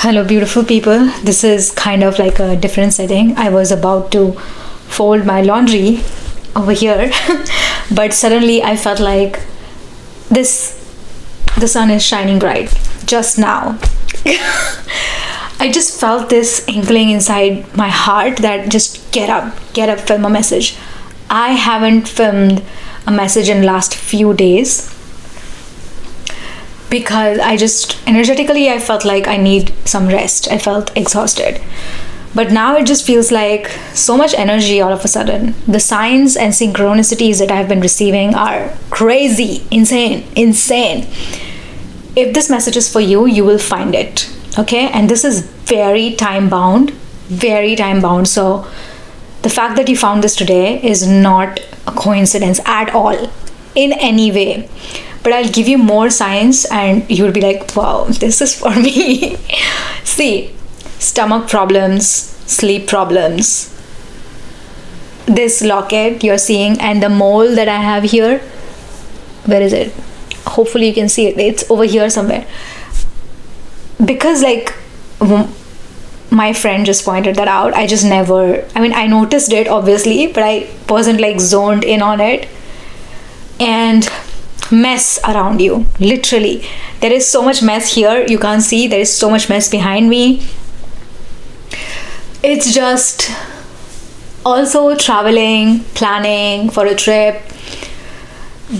Hello, beautiful people. This is kind of like a different setting. I was about to fold my laundry over here, but suddenly I felt like this the sun is shining bright just now. I just felt this inkling inside my heart that just get up, film a message. I haven't filmed a message in last few days because I just energetically I felt like I need some rest. I felt exhausted. But now it just feels like so much energy all of a sudden. The signs and synchronicities that I've been receiving are crazy, insane. If this message is for you, you will find it. Okay? And this is very time bound, very time bound. So the fact that you found this today is not a coincidence at all in any way. But I'll give you more signs and you'll be like, wow, this is for me. See, stomach problems, sleep problems, this locket you're seeing, and the mole that I have here. Where is it? Hopefully you can see it. It's over here somewhere. Because my friend just pointed that out. I noticed it obviously, but I wasn't like zoned in on it. And mess around you, literally. There is so much mess here, you can't see. There is so much mess behind me. It's just also traveling, planning for a trip.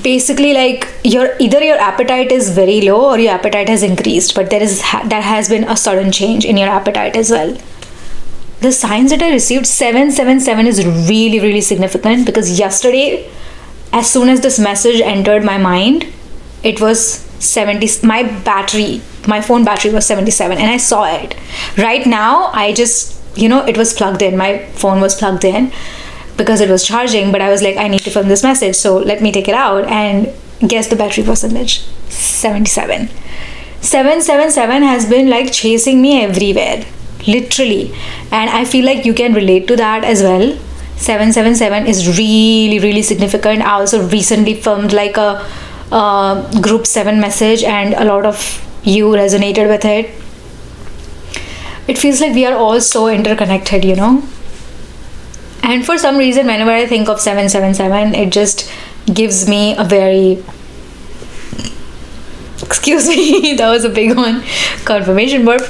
Basically, like your appetite is very low or your appetite has increased, but there has been a sudden change in your appetite as well. The signs that I received, 777 is really significant, because yesterday, as soon as this message entered my mind, it was 70. My phone battery was 77, and I saw it. Right now, I just, it was plugged in. My phone was plugged in because it was charging, but I was like, I need to film this message, so let me take it out. And guess the battery percentage? 77. 777 has been like chasing me everywhere, literally. And I feel like you can relate to that as well. 777 is really significant. I also recently filmed like a group 7 message, and a lot of you resonated with it. It feels like we are all so interconnected, And for some reason, whenever I think of 777, it just gives me a very... Excuse me, that was a big one. Confirmation burp.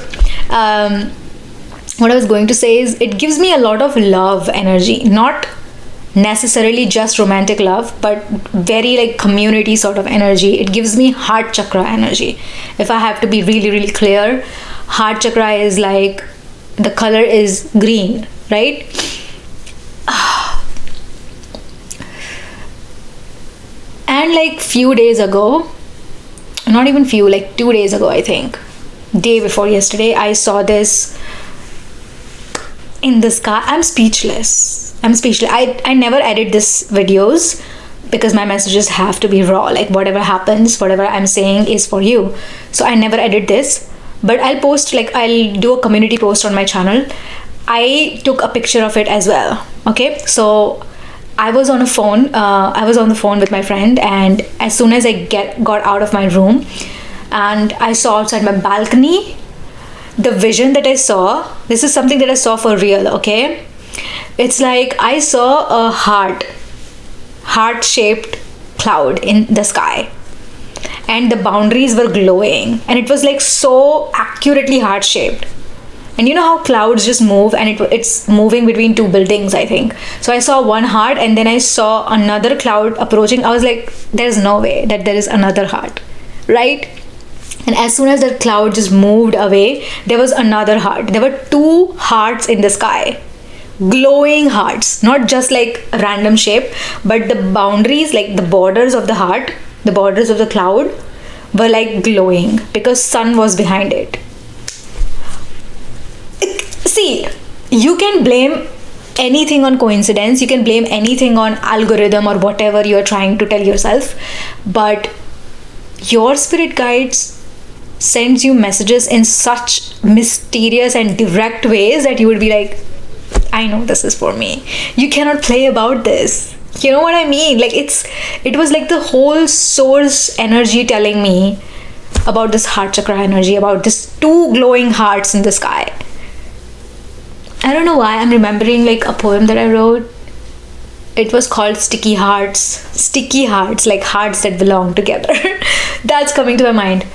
What I was going to say is, it gives me a lot of love energy, not necessarily just romantic love, but very like community sort of energy. It gives me heart chakra energy. If I have to be really clear, heart chakra is like, the color is green, right? And like few days ago, not even few, like 2 days ago, I think, day before yesterday, I saw this in the sky. I'm speechless. I never edit this videos because my messages have to be raw. Like whatever happens, whatever I'm saying is for you. So I never edit this, but I'll do a community post on my channel. I took a picture of it as well. Okay. So I was on the phone with my friend, and as soon as I got out of my room and I saw outside my balcony, the vision that I saw, this is something that I saw for real, okay? It's like I saw a heart-shaped cloud in the sky, and the boundaries were glowing, and it was like so accurately heart-shaped. And you know how clouds just move, and it's moving between 2 buildings, I think. So I saw one heart, and then I saw another cloud approaching. I was like, there's no way that there is another heart, right? And as soon as that cloud just moved away, there was another heart. There were 2 hearts in the sky. Glowing hearts. Not just like a random shape, but the boundaries, like the borders of the heart, the borders of the cloud were like glowing because sun was behind it. See, you can blame anything on coincidence. You can blame anything on algorithm or whatever you're trying to tell yourself. But your spirit guides sends you messages in such mysterious and direct ways that you would be like, I know this is for me. You cannot play about this. You know what I mean? Like it was like the whole source energy telling me about this heart chakra energy, about this two glowing hearts in the sky. I don't know why I'm remembering like a poem that I wrote. It was called Sticky Hearts. Sticky hearts, like hearts that belong together. That's coming to my mind.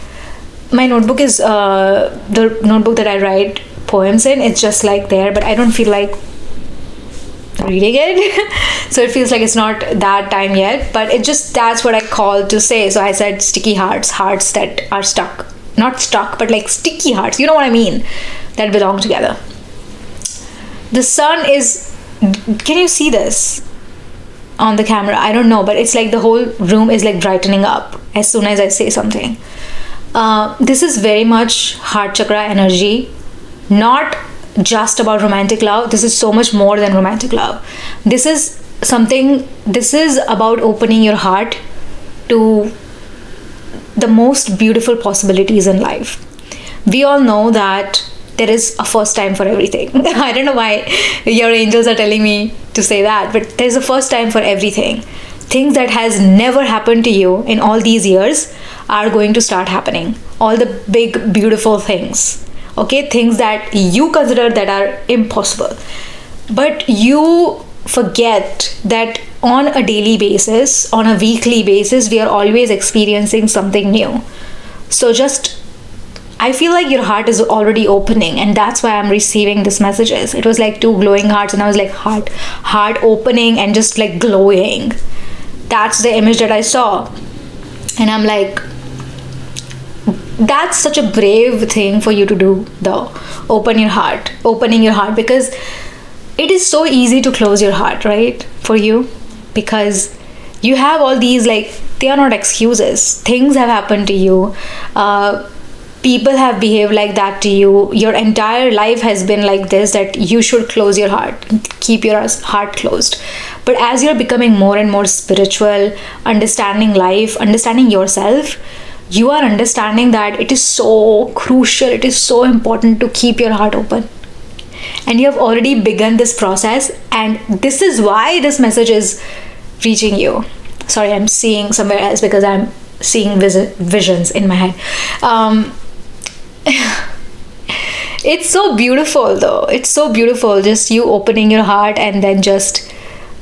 My notebook is the notebook that I write poems in. It's just like there, but I don't feel like reading it. So it feels like it's not that time yet, but it just, that's what I called to say. So I said sticky hearts, hearts that are stuck. Not stuck, but like sticky hearts. You know what I mean? That belong together. The sun is, can you see this on the camera? I don't know, but it's like the whole room is like brightening up as soon as I say something. This is very much heart chakra energy, not just about romantic love. This is so much more than romantic love. This is about opening your heart to the most beautiful possibilities in life. We all know that there is a first time for everything. I don't know why your angels are telling me to say that, but there's a first time for everything. Things that has never happened to you in all these years are going to start happening. All the big, beautiful things. Okay, things that you consider that are impossible. But you forget that on a daily basis, on a weekly basis, we are always experiencing something new. So just, I feel like your heart is already opening, and that's why I'm receiving these messages. It was like two glowing hearts, and I was like, heart opening and just like glowing. That's the image that I saw. And I'm like, that's such a brave thing for you to do though. Opening your heart, because it is so easy to close your heart, right? For you, because you have all these, like, they are not excuses. Things have happened to you. People have behaved like that to you. Your entire life has been like this, that you should close your heart, keep your heart closed. But as you're becoming more and more spiritual, understanding life, understanding yourself, you are understanding that it is so crucial, it is so important to keep your heart open. And you have already begun this process, and this is why this message is reaching you. Sorry, I'm seeing somewhere else because I'm seeing visions in my head. It's so beautiful though. It's so beautiful, just you opening your heart and then just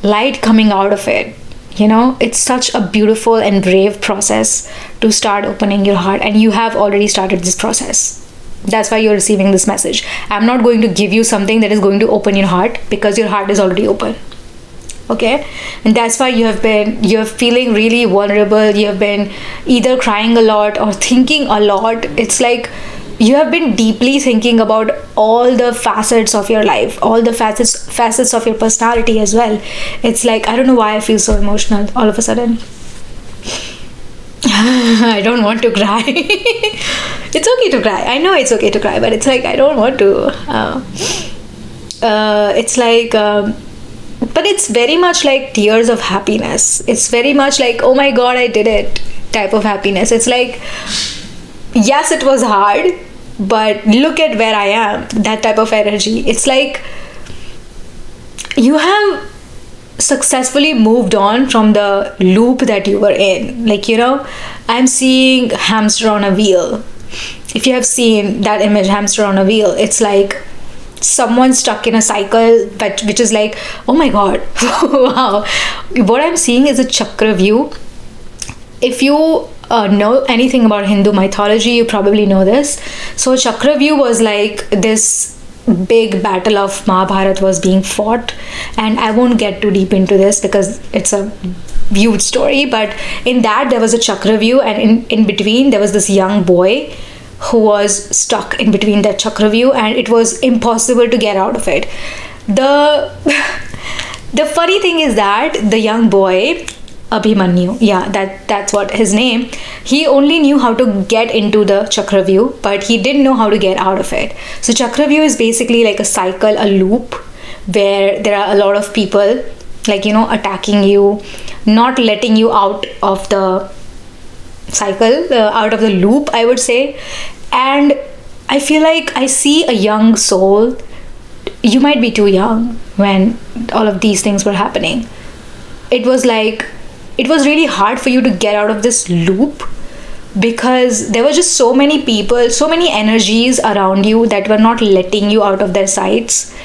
light coming out of it. You know, it's such a beautiful and brave process to start opening your heart, and you have already started this process. That's why you're receiving this message. I'm not going to give you something that is going to open your heart, because your heart is already open. Okay? And that's why you're feeling really vulnerable. You have been either crying a lot or thinking a lot. It's like you have been deeply thinking about all the facets of your life, all the facets of your personality as well. It's like, I don't know why I feel so emotional all of a sudden. I don't want to cry. It's okay to cry. I know it's okay to cry, but it's like, I don't want to. It's like, but it's very much like tears of happiness. It's very much like, oh my God, I did it type of happiness. It's like, yes, it was hard, but look at where I am. That type of energy. It's like you have successfully moved on from the loop that you were in. Like, you know, I'm seeing hamster on a wheel. If you have seen that image, hamster on a wheel, it's like someone stuck in a cycle, but which is like, oh my God, wow. What I'm seeing is a chakra view. If you know anything about Hindu mythology, you probably know this. So chakra view was like this big battle of Mahabharata was being fought, and I won't get too deep into this because it's a huge story, but in that there was a chakra view, and in between there was this young boy who was stuck in between that chakra view, and it was impossible to get out of it. The funny thing is that the young boy, Abhimanyu, yeah, that's what his name, he only knew how to get into the chakra view, but he didn't know how to get out of it. So chakra view is basically like a cycle, a loop, where there are a lot of people, like, you know, attacking you, not letting you out of the cycle, out of the loop, I would say. And I feel like I see a young soul. You might be too young when all of these things were happening. It was like, it was really hard for you to get out of this loop, because there were just so many people, so many energies around you that were not letting you out of their sights.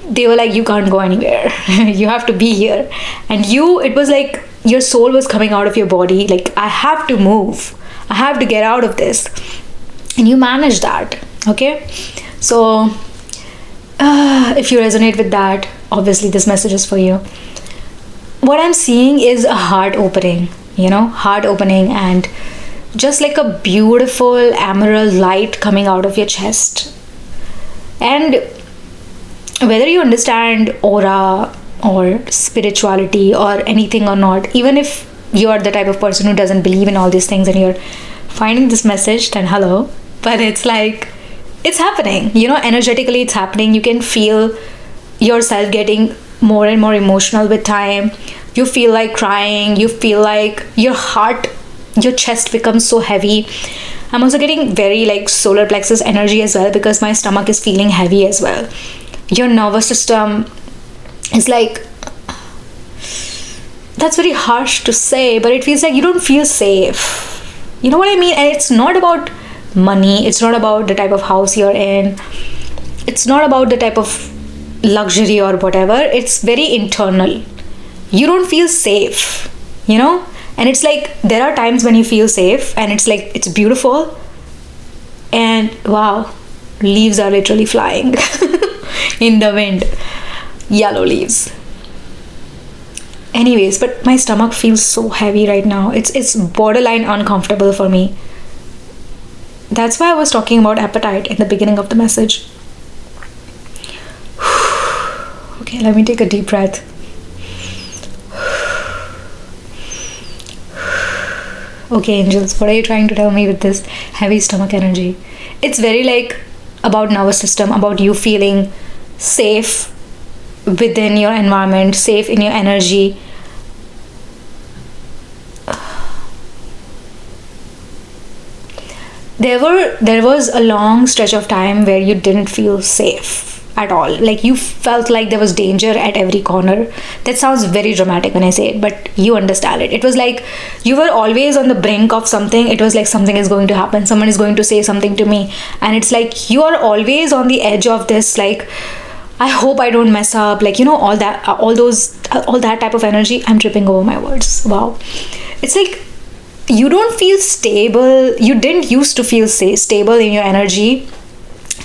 They were like, you can't go anywhere. You have to be here. And it was like your soul was coming out of your body, like, I have to move, I have to get out of this. And you manage that. Okay, so if you resonate with that, obviously this message is for you. What I'm seeing is a heart opening, heart opening, and just like a beautiful emerald light coming out of your chest. And whether you understand aura or spirituality or anything or not, even if you are the type of person who doesn't believe in all these things and you're finding this message, then hello. But it's like, it's happening, energetically it's happening. You can feel yourself getting more and more emotional with time. You feel like crying, you feel like your chest becomes so heavy. I'm also getting very like solar plexus energy as well, because my stomach is feeling heavy as well. Your nervous system is like, that's very harsh to say, but it feels like you don't feel safe. You know what I mean? And it's not about money, it's not about the type of house you're in, it's not about the type of luxury or whatever. It's very internal. You don't feel safe, and it's like there are times when you feel safe and it's like it's beautiful, and wow, leaves are literally flying in the wind, yellow leaves. Anyways, but my stomach feels so heavy right now. It's borderline uncomfortable for me. That's why I was talking about appetite in the beginning of the message. Okay, let me take a deep breath. Okay, angels, what are you trying to tell me with this heavy stomach energy? It's very like about nervous system, about you feeling safe within your environment, safe in your energy. There was a long stretch of time where you didn't feel safe at all. Like you felt like there was danger at every corner. That sounds very dramatic when I say it, but you understand it. It was like you were always on the brink of something. It was like something is going to happen, someone is going to say something to me, and it's like you are always on the edge of this, like, I hope I don't mess up, like, all that type of energy. I'm tripping over my words. Wow. It's like you don't feel stable. You didn't used to feel stable in your energy,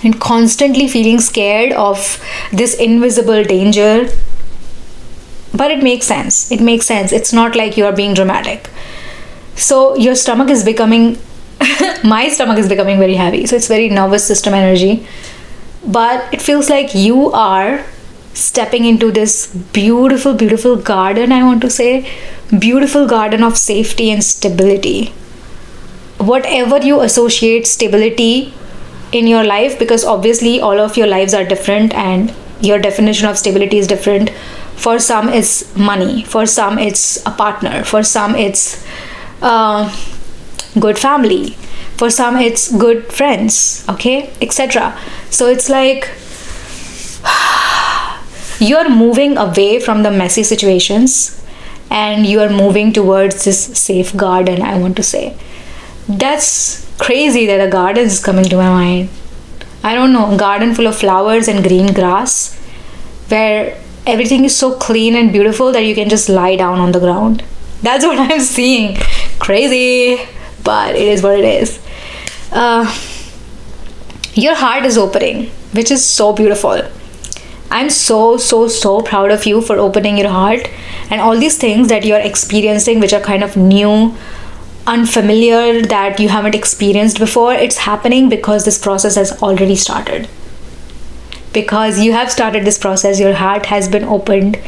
and constantly feeling scared of this invisible danger. But it makes sense. It's not like you are being dramatic. So your stomach is becoming my stomach is becoming very heavy. So it's very nervous system energy. But it feels like you are stepping into this beautiful, beautiful garden, I want to say. Beautiful garden of safety and stability. Whatever you associate stability in your life, because obviously all of your lives are different and your definition of stability is different. For some it's money, for some it's a partner, for some it's good family, for some it's good friends, okay, etc. So it's like you're moving away from the messy situations and you are moving towards this safe garden, I want to say. That's crazy that a garden is coming to my mind. I don't know, a garden full of flowers and green grass where everything is so clean and beautiful that you can just lie down on the ground. That's what I'm seeing. Crazy, but it is what it is. Your heart is opening, which is so beautiful. I'm so proud of you for opening your heart, and all these things that you're experiencing which are kind of new, unfamiliar, that you haven't experienced before. It's happening because this process has already started. Because you have started this process, your heart has been opened,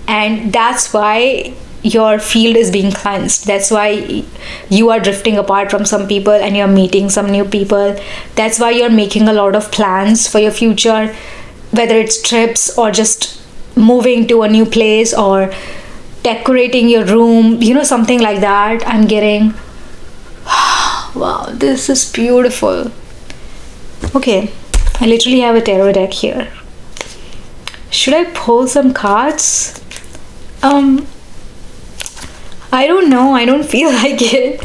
and that's why your field is being cleansed. That's why you are drifting apart from some people and you're meeting some new people. That's why you're making a lot of plans for your future, whether it's trips or just moving to a new place or decorating your room, something like that. I'm getting wow, this is beautiful. Okay, I literally have a tarot deck here. Should I pull some cards? I don't know. I don't feel like it.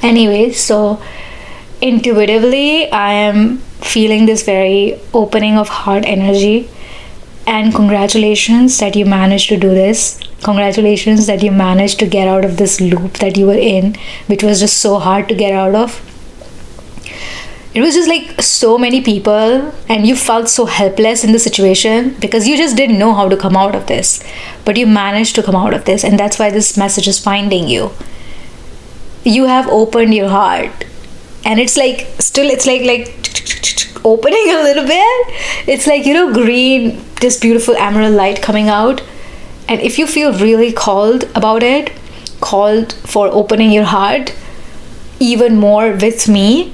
Anyway, so intuitively, I am feeling this very opening of heart energy. And congratulations that you managed to do this. Congratulations that you managed to get out of this loop that you were in, which was just so hard to get out of. It was just like so many people, and you felt so helpless in the situation because you just didn't know how to come out of this. But you managed to come out of this, and that's why this message is finding you. You have opened your heart, and it's like still it's like opening a little bit. It's like, you know, green, this beautiful emerald light coming out. And if you feel really called about it, called for opening your heart even more with me,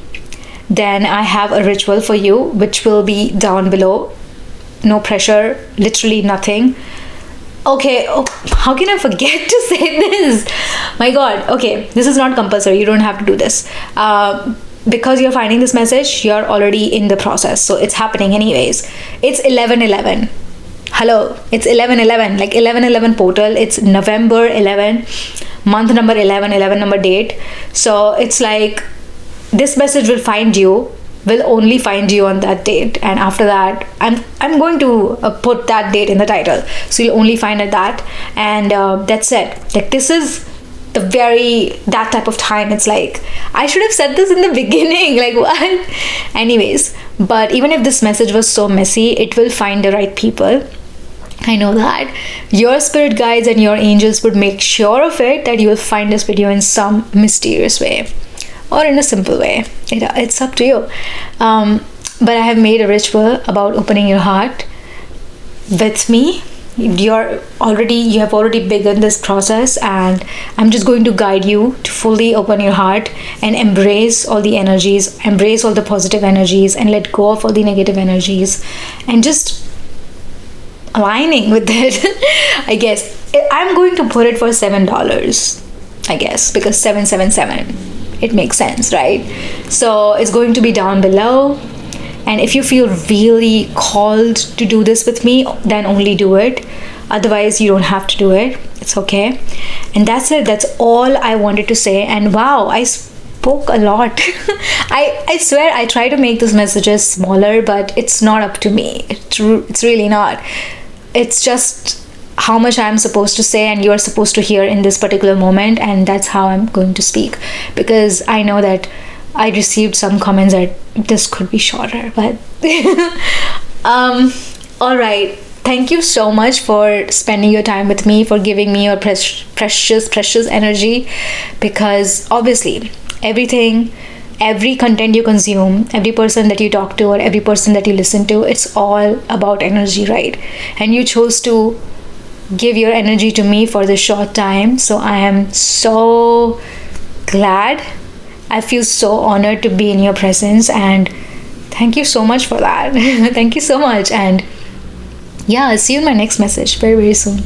then I have a ritual for you, which will be down below. No pressure, literally nothing. Okay, oh, how can I forget to say this? My god. Okay, this is not compulsory, you don't have to do this. Because you're finding this message, you're already in the process, so it's happening anyways. It's 11/11. Hello, it's 11/11, like 11/11 portal. It's November 11, month number 11, 11 number date. So it's like this message will find you, will only find you on that date, and after that I'm going to put that date in the title, so you'll only find at that, and that's it. Like, this is the very that type of time. It's like I should have said this in the beginning, like what. Anyways, but even if this message was so messy, it will find the right people. I know that your spirit guides and your angels would make sure of it, that you will find this video in some mysterious way or in a simple way. It's up to you. But I have made a ritual about opening your heart with me. You have already begun this process, and I'm just going to guide you to fully open your heart and embrace all the energies, embrace all the positive energies, and let go of all the negative energies, and just aligning with it. I guess I'm going to put it for $7, I guess, because 777, it makes sense, right? So it's going to be down below. And if you feel really called to do this with me, then only do it. Otherwise, you don't have to do it. It's okay. And that's it. That's all I wanted to say. And wow, I spoke a lot. I swear I try to make these messages smaller, but it's not up to me. It's really not. It's just how much I'm supposed to say and you're supposed to hear in this particular moment. And that's how I'm going to speak. Because I know that I received some comments that this could be shorter, but all right. Thank you so much for spending your time with me, for giving me your precious energy, because obviously every content you consume, every person that you talk to, or every person that you listen to, it's all about energy, right? And you chose to give your energy to me for this short time, so I am so glad. I feel so honored to be in your presence, and thank you so much for that. Thank you so much. And yeah, I'll see you in my next message very, very soon.